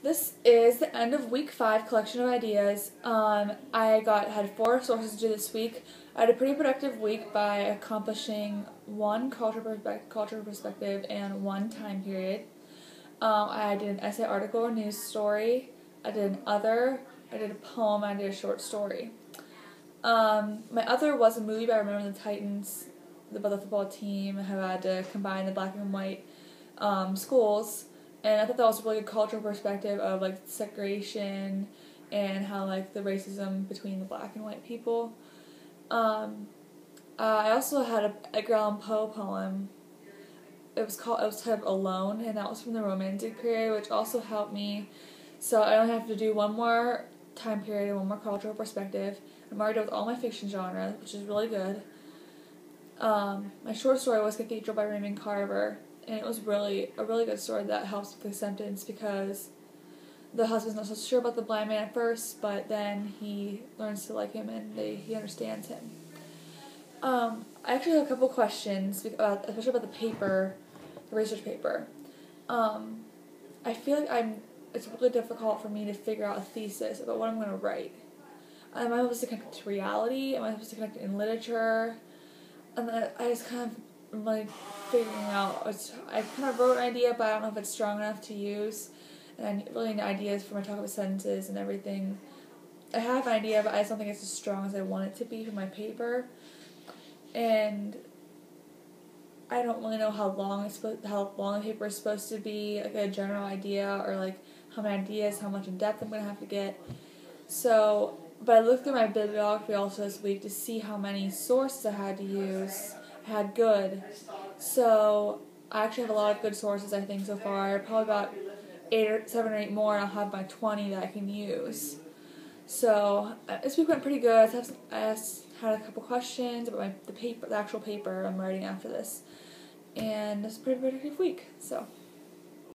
This is the end of week 5 collection of ideas. I had 4 sources to do this week. I had a pretty productive week by accomplishing 1 culture perspective and 1 time period. I did an essay, article, or news story. I did an other. I did a poem. I did a short story. My other was a movie by Remember the Titans, about the football team, how I had to combine the black and white schools. And I thought that was a really good cultural perspective of like segregation and how like the racism between the black and white people. I also had a Edgar Allan Poe poem. It was titled Alone, and that was from the Romantic period, which also helped me. So I only have to do 1 more time period and 1 more cultural perspective. I'm already done with all my fiction genre, which is really good. My short story was Cathedral by Raymond Carver. And it was a really good story that helps with acceptance, because the husband's not so sure about the blind man at first, but then he learns to like him and he understands him. I actually have a couple questions, especially about the paper, the research paper. I feel like it's really difficult for me to figure out a thesis about what I'm going to write. Am I supposed to connect it to reality? Am I supposed to connect it in literature? And then I just kind of like figuring out. I kind of wrote an idea, but I don't know if it's strong enough to use. And I really need ideas for my talk about sentences and everything. I have an idea, but I just don't think it's as strong as I want it to be for my paper. And I don't really know how long the paper is supposed to be, like a general idea, or like how many ideas, how much in depth I'm gonna have to get. So, but I looked through my bibliography also this week to see how many sources I had to use. I had good. So I actually have a lot of good sources, I think, so far. Probably about 7 or 8 more, and I'll have my 20 that I can use. So this week went pretty good. I had a couple questions about the actual paper I'm writing after this, and it's a pretty productive week. So.